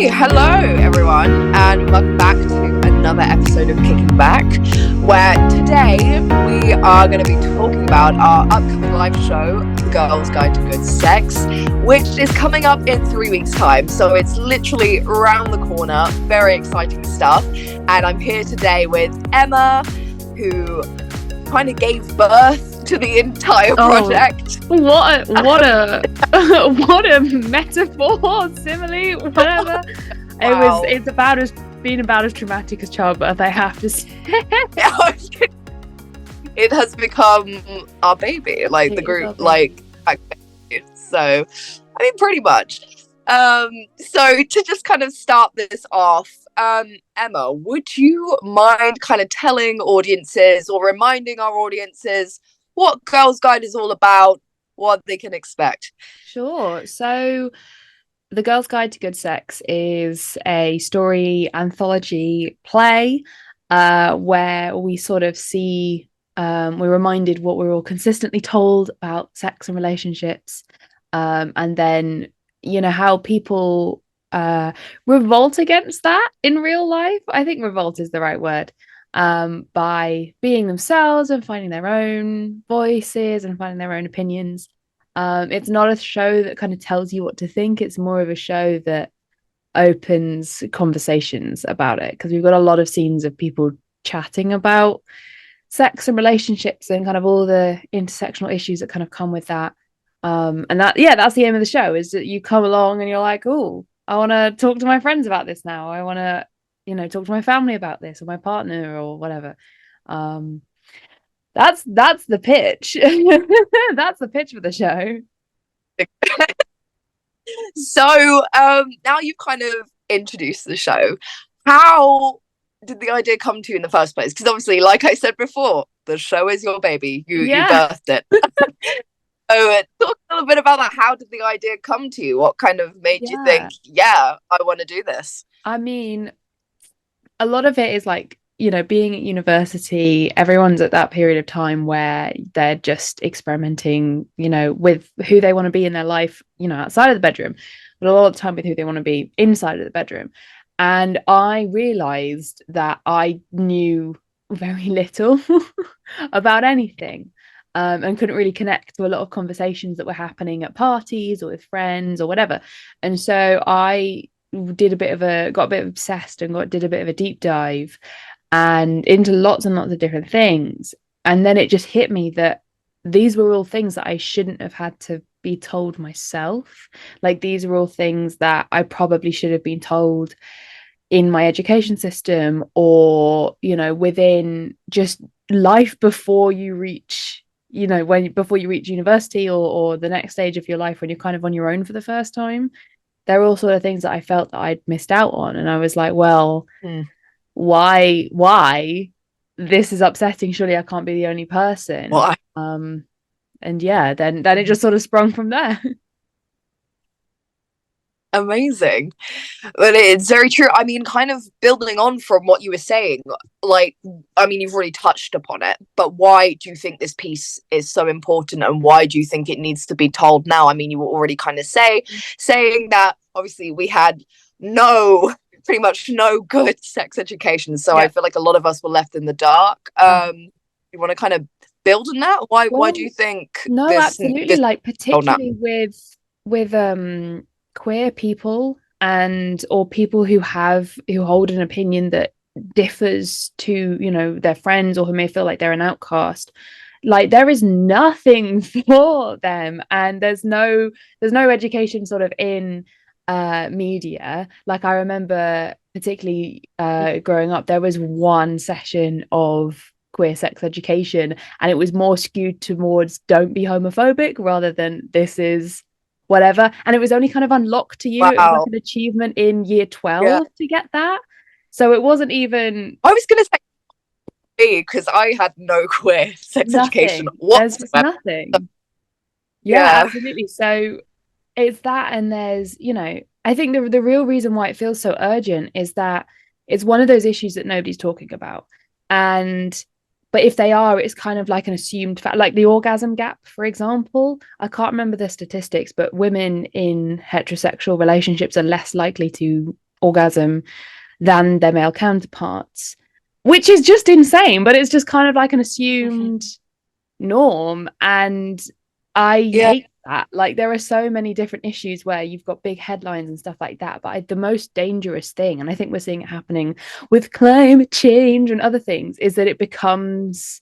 Hello everyone, and welcome back to another episode of Kickin Back, where today we are going to be talking about our upcoming live show, The Girls Guide to Good Sex, which is coming up in 3 weeks' time. So it's literally around the corner. Very exciting stuff. And I'm here today with Emma, who kind of gave birth to the entire project. What a what a metaphor, simile, whatever. Wow. It's about as traumatic as childbirth, I have to say. It has become our baby, like the group, like, so I mean, pretty much. So to just kind of start this off, Emma, would you mind kind of telling audiences or reminding our audiences what Girls Guide is all about, what they can expect? Sure. So The Girls Guide to Good Sex is a story anthology play where we sort of see, we're reminded what we're all consistently told about sex and relationships, and then, you know, how people revolt against that in real life. I think revolt is the right word. By being themselves and finding their own voices and finding their own opinions. It's not a show that kind of tells you what to think. It's more of a show that opens conversations about it, because we've got a lot of scenes of people chatting about sex and relationships and kind of all the intersectional issues that kind of come with that. And that's the aim of the show, is that you come along and you're like, oh, I want to talk to my friends about this now. I want to, talk to my family about this, or my partner, or whatever. That's the pitch. That's the pitch for the show. So now you've kind of introduced the show. How did the idea come to you in the first place? Because obviously, like I said before, the show is your baby. You birthed it. So talk a little bit about that. How did the idea come to you? What kind of made you think, I want to do this? I mean, a lot of it is like, being at university, everyone's at that period of time where they're just experimenting, with who they want to be in their life, outside of the bedroom, but a lot of the time with who they want to be inside of the bedroom. And I realized that I knew very little about anything, and couldn't really connect to a lot of conversations that were happening at parties or with friends or whatever. And so I got a bit obsessed and did a bit of a deep dive and into lots and lots of different things. And then it just hit me that these were all things that I shouldn't have had to be told myself. Like, these are all things that I probably should have been told in my education system, or, within just life before you reach, before you reach university, or the next stage of your life when you're kind of on your own for the first time. There were all sort of things that I felt that I'd missed out on. And I was like, well, why this is upsetting? Surely I can't be the only person. Why? And then it just sort of sprung from there. Amazing. But it's very true. I mean, kind of building on from what you were saying, like, I mean, you've already touched upon it, but why do you think this piece is so important, and why do you think it needs to be told now? I mean, you were already kind of saying that obviously we had pretty much no good sex education, so I feel like a lot of us were left in the dark. You want to kind of build on that? Why do you think? No, absolutely. Like, particularly with queer people or people who hold an opinion that differs to their friends, or who may feel like they're an outcast. Like, there is nothing for them, and there's no education sort of in media. Like, I remember particularly growing up, there was one session of queer sex education, and it was more skewed towards don't be homophobic rather than this is whatever. And it was only kind of unlocked to you. Wow. It was like an achievement in year 12 to get that. So it wasn't even... I was going to say, because I had no queer sex education whatsoever. There's just nothing. Yeah, absolutely. So it's that, and there's, I think the real reason why it feels so urgent is that it's one of those issues that nobody's talking about. But if they are, it's kind of like an assumed fact, like the orgasm gap, for example. I can't remember the statistics, but women in heterosexual relationships are less likely to orgasm than their male counterparts, which is just insane, but it's just kind of like an assumed norm. And I Yeah. hate that. Like, there are so many different issues where you've got big headlines and stuff like that. But the most dangerous thing, and I think we're seeing it happening with climate change and other things, is that it becomes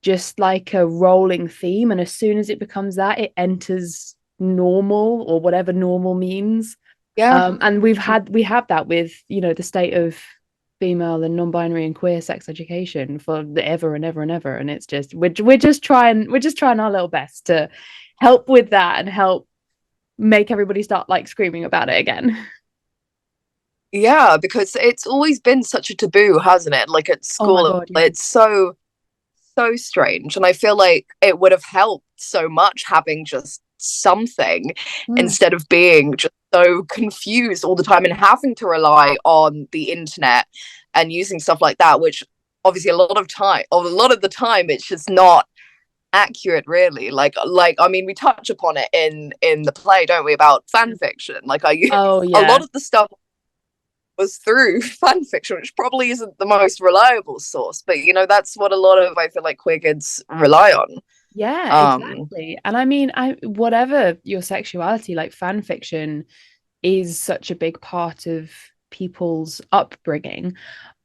just like a rolling theme. And as soon as it becomes that, it enters normal, or whatever normal means. Yeah. And we have that with, the state of female and non-binary and queer sex education for ever and ever and ever. And it's just we're just trying our little best to help with that and help make everybody start like screaming about it again. Yeah, because it's always been such a taboo, hasn't it? Like at Oh my school, God, yeah. it's so strange. And I feel like it would have helped so much having just something Mm. instead of being just so confused all the time and having to rely on the internet and using stuff like that, which obviously a lot of the time it's just not accurate really. Like I mean, we touch upon it in the play, don't we, about fan fiction. Like I Oh a lot yeah. of the stuff was through fan fiction, which probably isn't the most reliable source, but that's what a lot of, I feel like, queer kids rely on. Yeah, um exactly. And I mean, I whatever your sexuality, like fan fiction is such a big part of people's upbringing.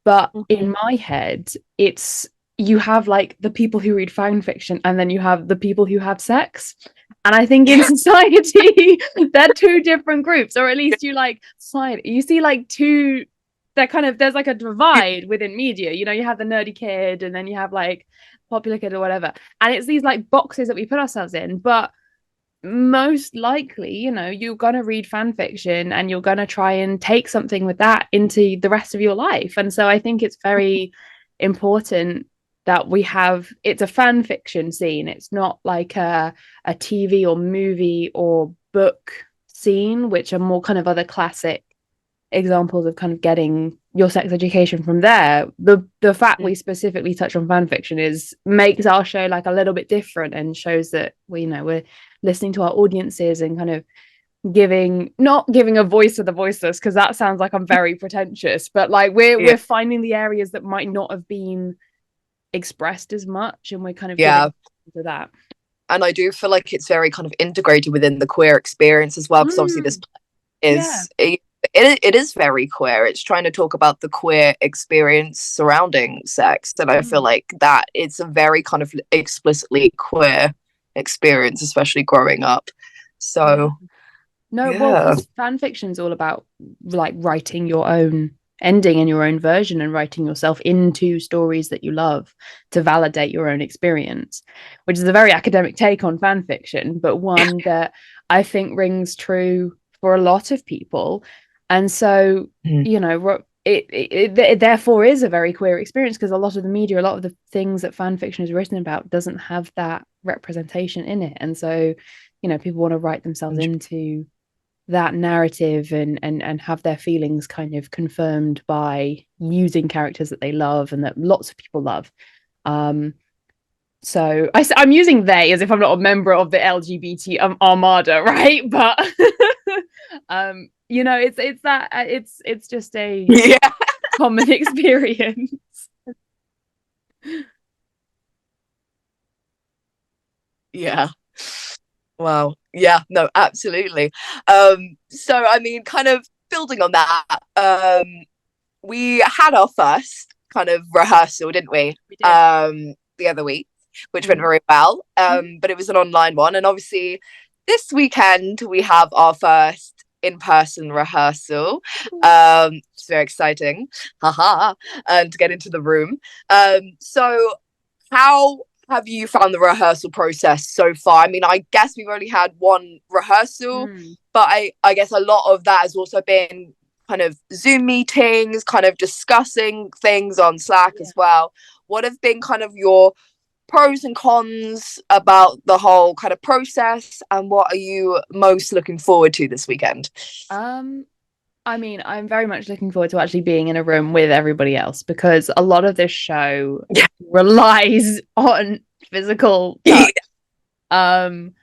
But in my head, it's you have like the people who read fan fiction and then you have the people who have sex. And I think in society, they're two different groups, or at least you see like two, there's like a divide within media. You have the nerdy kid and then you have like popular kid or whatever. And it's these like boxes that we put ourselves in. But most likely, you're going to read fan fiction and you're going to try and take something with that into the rest of your life. And so I think it's very important that it's a fan fiction scene. It's not like a TV or movie or book scene, which are more kind of other classic examples of kind of getting your sex education from there. The fact we specifically touch on fan fiction makes our show like a little bit different and shows that we're listening to our audiences and kind of not giving a voice to the voiceless, because that sounds like I'm very pretentious, but like yeah, we're finding the areas that might not have been expressed as much, and we're kind of yeah. giving to that. And I do feel like it's very kind of integrated within the queer experience as well, because obviously this Mm, yeah. is it is very queer. It's trying to talk about the queer experience surrounding sex, and I feel Mm, like that it's a very kind of explicitly queer experience, especially growing up. yeah. So No, well, yeah. because fan fiction's all about like writing your own ending and your own version and writing yourself into stories that you love to validate your own experience, which is a very academic take on fan fiction, but one that I think rings true for a lot of people. And so, Mm. it therefore is a very queer experience, because a lot of the media, a lot of the things that fan fiction is written about doesn't have that representation in it. And so, people want to write themselves into that narrative and have their feelings kind of confirmed by using characters that they love and that lots of people love. So I'm using they as if I'm not a member of the LGBT armada, right? But it's just a Yeah. common experience. Yeah. Wow. Yeah, no, absolutely. So I mean, kind of building on that, we had our first kind of rehearsal, didn't we? We did. The other week, which went Mm. very well. Mm. But it was an online one, and obviously this weekend we have our first in-person rehearsal. It's very exciting, haha, and to get into the room. So how have you found the rehearsal process so far? I mean, I guess we've only had one rehearsal, Mm. but I guess a lot of that has also been kind of Zoom meetings, kind of discussing things on Slack Yeah. as well. What have been kind of your pros and cons about the whole kind of process, and what are you most looking forward to this weekend? Um, I mean, I'm very much looking forward to actually being in a room with everybody else, because a lot of this show Yeah. relies on physical touch. Um,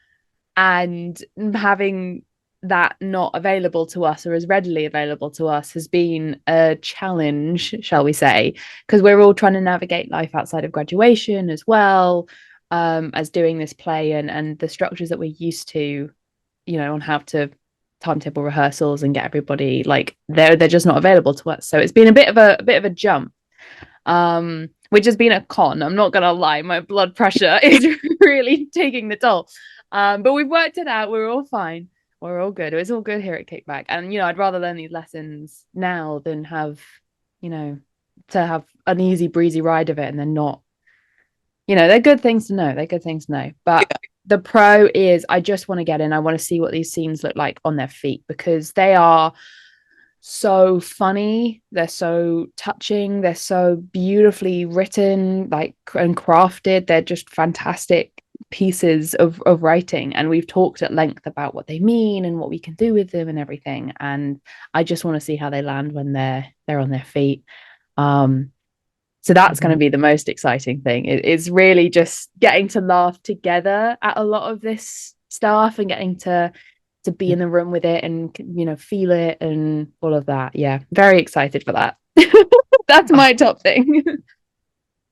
and having that not available to us or as readily available to us has been a challenge, shall we say, because we're all trying to navigate life outside of graduation as well, as doing this play, and the structures that we're used to, on how to timetable rehearsals and get everybody, like, they're just not available to us. So it's been a bit of a jump, which has been a con. I'm not gonna lie, my blood pressure is really taking the toll. But we've worked it out. We're all fine. We're all good. It's all good here at Kickback. And I'd rather learn these lessons now than have, to have an easy breezy ride of it and then not. They're good things to know. They're good things to know. But the pro is I just want to get in. I want to see what these scenes look like on their feet, because they are so funny, they're so touching, they're so beautifully written, like, and crafted. They're just fantastic pieces of writing, and we've talked at length about what they mean and what we can do with them and everything, and I just want to see how they land when they're on their feet. So that's going to be the most exciting thing. It's really just getting to laugh together at a lot of this stuff and getting to be in the room with it and feel it and all of that. Yeah, very excited for that. That's my top thing.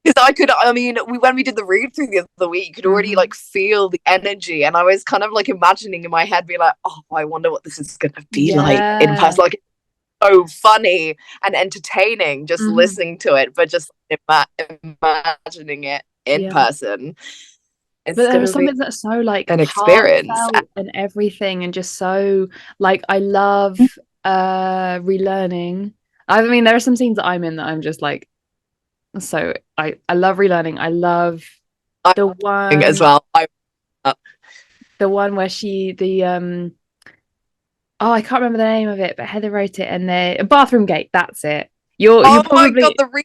Because when we did the read through the other week, you could already like feel the energy, and I was kind of like imagining in my head, be like, oh, I wonder what this is gonna be like in person. Like, so funny and entertaining just listening to it, but just imagining it in person. But there was something that's so like an experience and everything, and just so like, I love relearning. I mean, there are some scenes that I'm in that I'm just like, so I love relearning. I love the one as well. The one where I can't remember the name of it, but Heather wrote it, and the bathroom gate. That's it. You're probably... my god, the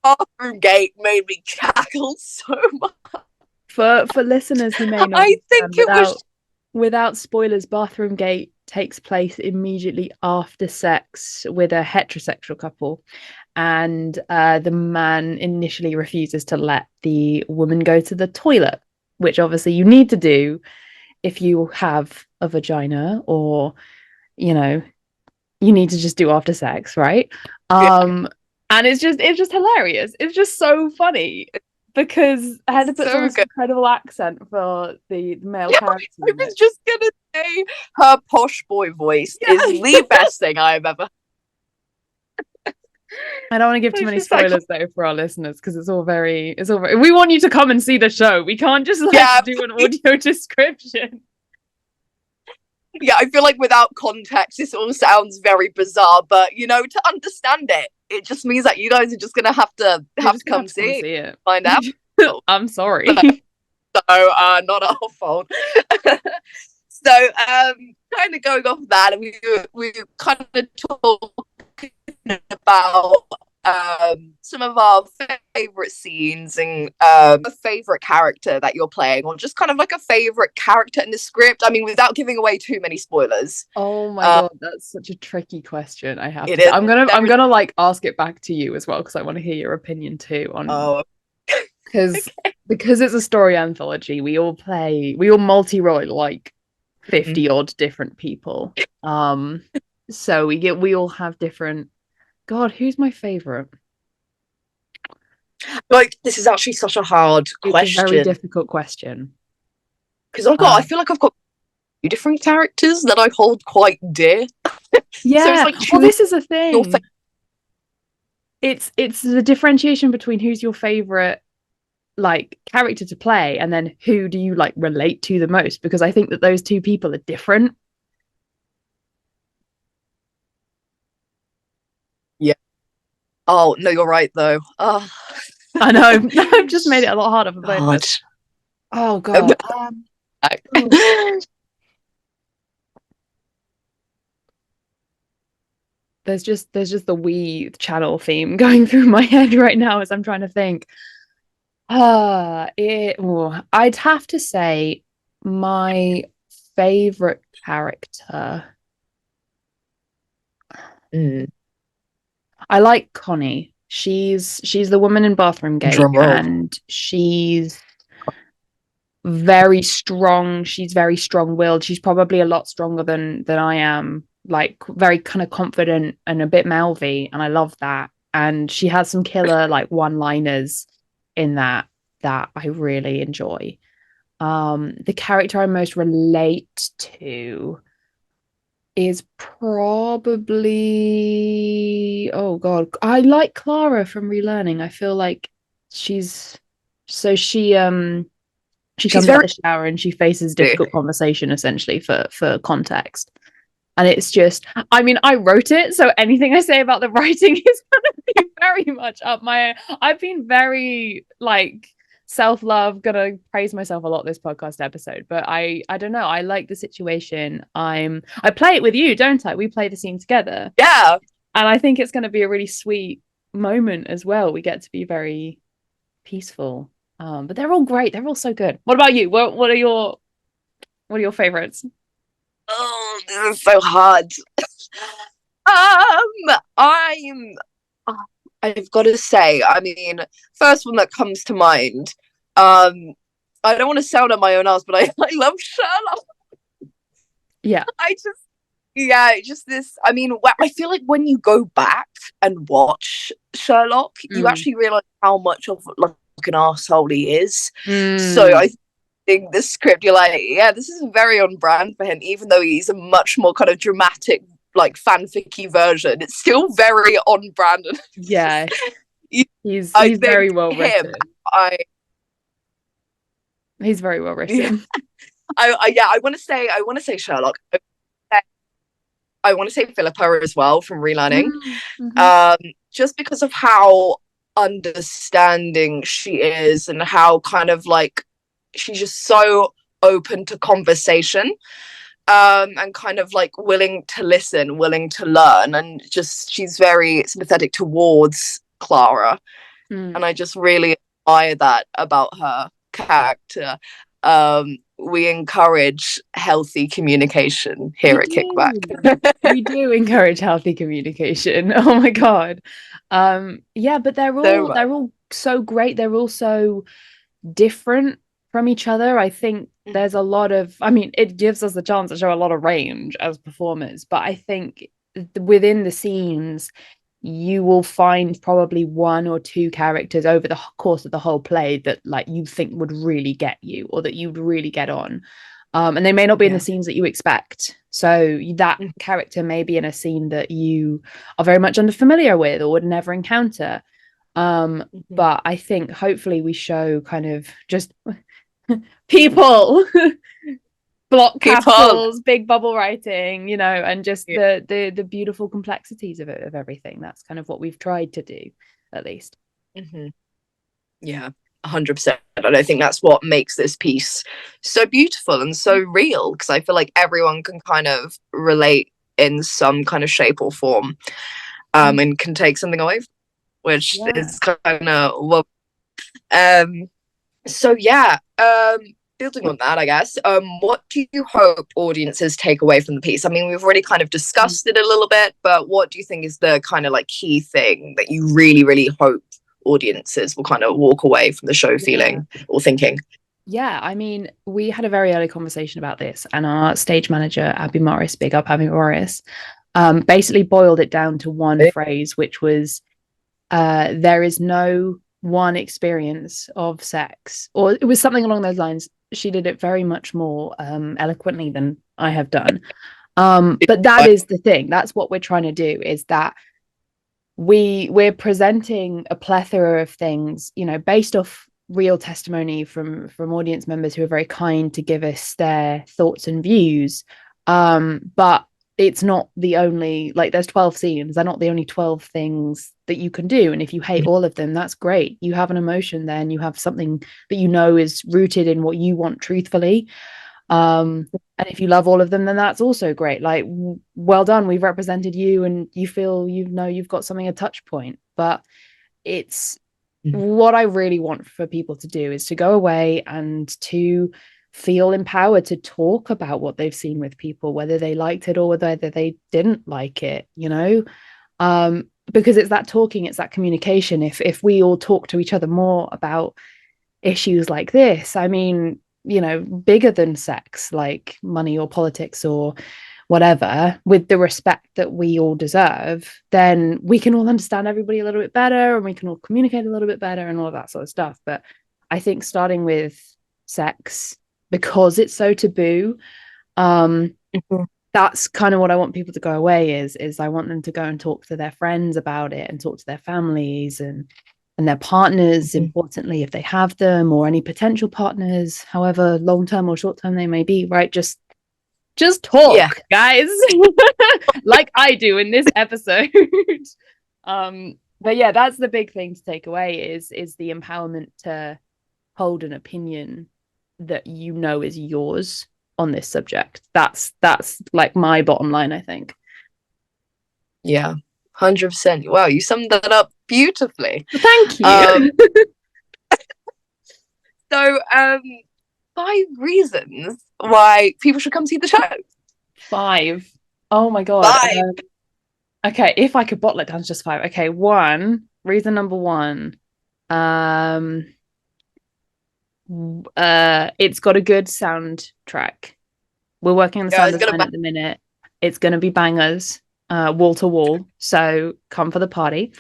bathroom gate made me cackle so much. For listeners who may not, I think without spoilers, bathroom gate takes place immediately after sex with a heterosexual couple, and the man initially refuses to let the woman go to the toilet, which obviously you need to do if you have a vagina, or you need to just do after sex, right? And it's just hilarious. It's just so funny, because Heather puts on this incredible accent for the male character. I was just gonna say, her posh boy voice is the best thing I've ever. I don't want to give too many spoilers though for our listeners, because it's all very. We want you to come and see the show. We can't just do an audio description. Yeah, I feel like without context, this all sounds very bizarre, but to understand it, it just means that you guys are just gonna have to come see it, find out. I'm sorry. So, not our fault. So, kind of going off that, we were kind of talking about some of our favorite scenes and a favorite character that you're playing, or just kind of like a favorite character in the script. I mean, without giving away too many spoilers. Oh my god, that's such a tricky question. I have to. I'm gonna like ask it back to you as well, because I want to hear your opinion too on. Because it's a story anthology, we all multi-role like 50 odd different people. So we all have different. God, who's my favorite? Like, this is actually such a hard question. It's a very difficult question. Because I feel like I've got two different characters that I hold quite dear. Yeah. So it's like, well, this is a thing. It's the differentiation between who's your favorite like character to play, and then who do you like relate to the most, because I think that those two people are different. Yeah. Oh no, you're right though. I know. I've just made it a lot harder for both of us. Oh god. There's just the Wii channel theme going through my head right now as I'm trying to think. I'd have to say my favorite character. I like Connie. She's the woman in Bathroom Gate, and she's very strong. She's very strong-willed. She's probably a lot stronger than I am, like very kind of confident and a bit mouthy, and I love that. And she has some killer like one-liners in that I really enjoy. The character I most relate to is probably, oh god, I like Clara from Relearning. I feel like she's so she She's comes out very the shower and she faces difficult conversation essentially for context. And it's just, I mean, I wrote it, so anything I say about the writing is gonna be very much up my. I've been very like self-love, gonna praise myself a lot this podcast episode, but I don't know. I like the situation. I play it with you, don't I? We play the scene together. yeah. And I think it's gonna be a really sweet moment as well. We get to be very peaceful. But they're all great. They're all so good. What about you? What are your favorites? Oh, this is so hard. I'm. I've got to say, I mean, first one that comes to mind. I don't want to sound on my own ass, but I love Sherlock. Yeah. I just, yeah, just this. I mean, I feel like when you go back and watch Sherlock, you actually realize how much of like an asshole he is. So I think the script, you're like, yeah, this is very on brand for him, even though he's a much more kind of dramatic, like fanficky version. It's still very on brand. Yeah. He's think very well him, written. He's very well written. I want to say Sherlock. I want to say Philippa as well from Relearning. Just because of how understanding she is and how kind of like she's just so open to conversation, and kind of like willing to listen, willing to learn, and just she's very sympathetic towards Clara. And I just really admire that about her character. We encourage healthy communication here at Kickback. We do encourage healthy communication. Oh my god. Yeah, but they're all so great. They're all so different from each other. I think there's a lot of, I mean, it gives us the chance to show a lot of range as performers, but I think within the scenes you will find probably one or two characters over the course of the whole play that like you think would really get you or that you'd really get on. And they may not be in the scenes that you expect. So that character may be in a scene that you are very much unfamiliar with or would never encounter. But I think hopefully we show kind of just people block capitals, big bubble writing, you know, and just the beautiful complexities of it, of everything. That's kind of what we've tried to do, at least. Yeah, 100%. And I think that's what makes this piece so beautiful and so real, because I feel like everyone can kind of relate in some kind of shape or form, and can take something away, which is kind of well. So yeah, building on that, I guess, what do you hope audiences take away from the piece? I mean, we've already kind of discussed it a little bit, but what do you think is the kind of like key thing that you really, really hope audiences will kind of walk away from the show feeling or thinking? Yeah, I mean, we had a very early conversation about this, and our stage manager, Abby Morris, big up Abby Morris, basically boiled it down to one phrase, which was, there is no one experience of sex, or it was something along those lines. She did it very much more eloquently than I have done. But that is the thing. That's what we're trying to do, is that we're presenting a plethora of things, you know, based off real testimony from audience members who are very kind to give us their thoughts and views. But it's not the only, like, there's 12 scenes. They're not the only 12 things that you can do. And if you hate all of them, that's great. You have an emotion there, and you have something that you know is rooted in what you want truthfully. And if you love all of them, then that's also great. Like, well done, we've represented you, and you feel, you know, you've got something, a touch point. But it's what I really want for people to do is to go away and to feel empowered to talk about what they've seen with people, whether they liked it or whether they didn't like it, you know. Because it's that talking, it's that communication. If we all talk to each other more about issues like this, I mean, bigger than sex, like money or politics or whatever, with the respect that we all deserve, then we can all understand everybody a little bit better, and we can all communicate a little bit better and all of that sort of stuff. But I think starting with sex, because it's so taboo, that's kind of what I want people to go away is I want them to go and talk to their friends about it, and talk to their families and their partners, importantly, if they have them, or any potential partners, however long-term or short-term they may be, right? Just talk, guys, like I do in this episode. But yeah, that's the big thing to take away is the empowerment to hold an opinion that is yours on this subject. That's like my bottom line, I think. Yeah, 100%. Wow, you summed that up beautifully. Thank you. So 5 reasons why people should come see the show. 5. Oh my god. 5. Okay, if I could bottle it down to just 5. Okay, reason number 1. It's got a good soundtrack. We're working on the sound design at the minute. It's going to be bangers, wall to wall. So come for the party.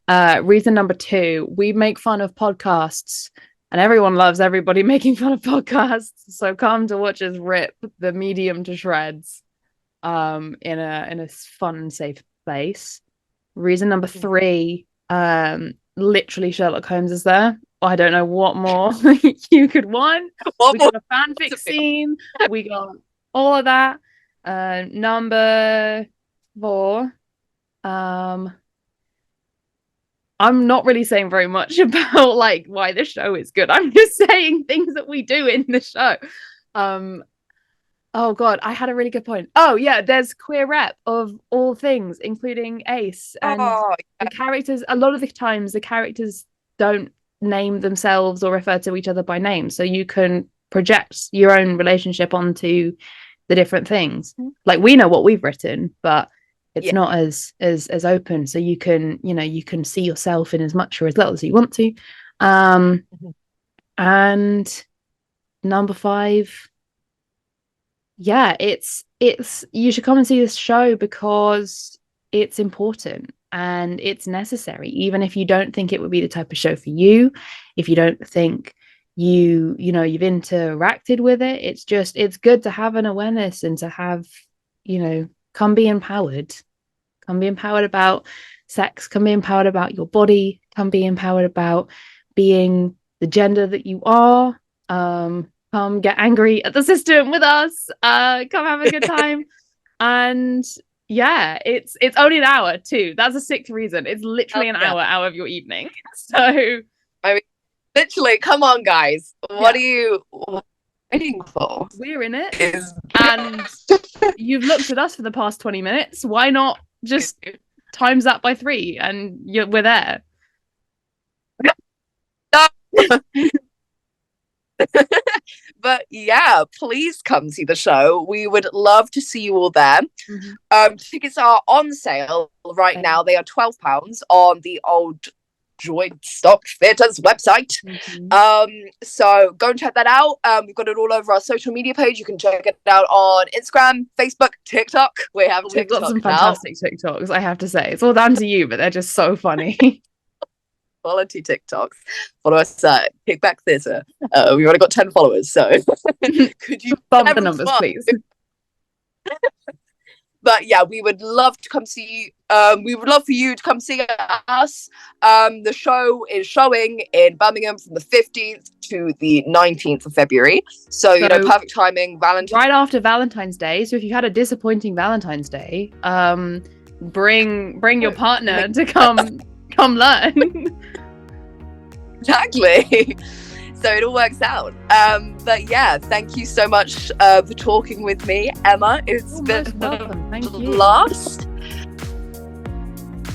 Reason number 2, we make fun of podcasts, and everyone loves everybody making fun of podcasts. So come to watch us rip the medium to shreds, in a fun and safe place. Reason number 3, literally Sherlock Holmes is there. I don't know what more you could want. We got a fanfic scene. We got all of that. Number 4. I'm not really saying very much about like why the show is good. I'm just saying things that we do in the show. Oh god, I had a really good point. Oh yeah, there's queer rep of all things, including Ace, and the characters. A lot of the times, the characters don't name themselves or refer to each other by name, so you can project your own relationship onto the different things. Like we know what we've written, but it's not as open, so you can you can see yourself in as much or as little as you want to. And number 5, it's you should come and see this show because it's important and it's necessary, even if you don't think it would be the type of show for you, if you don't think you've interacted with it. It's good to have an awareness and to have, come be empowered about sex, come be empowered about your body, come be empowered about being the gender that you are. Come get angry at the system with us, come have a good time. And yeah, it's only an hour too. That's a 6th reason. It's literally an hour out of your evening. So I mean, literally, come on guys, what are you waiting for? We're in it. And you've looked at us for the past 20 minutes. Why not just times that by 3 and we're there? But yeah, please come see the show. We would love to see you all there. Tickets are on sale right now. They are £12 on the old Joint Stock Theatre's website. So go and check that out. We've got it all over our social media page. You can check it out on Instagram, Facebook, TikTok. We've got some fantastic TikToks, I have to say. It's all down to you, but they're just so funny. Quality TikToks. Follow us at Kickback Theatre. We've already got 10 followers, so could you bump the numbers, please? But yeah, we would love to come see we would love for you to come see us. The show is showing in Birmingham from the 15th to the 19th of February. So perfect timing, right after Valentine's Day. So if you had a disappointing Valentine's Day, bring your partner to come learn. Exactly. So it all works out. But yeah, thank you so much for talking with me, Emma. It's been a blast.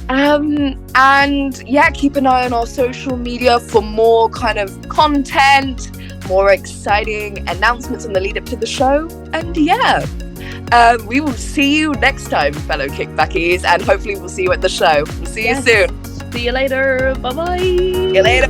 And yeah, keep an eye on our social media for more kind of content, more exciting announcements on the lead up to the show. And yeah, we will see you next time, fellow Kickbackies, and hopefully we'll see you at the show. We'll see you soon. See you later. Bye-bye. See you later.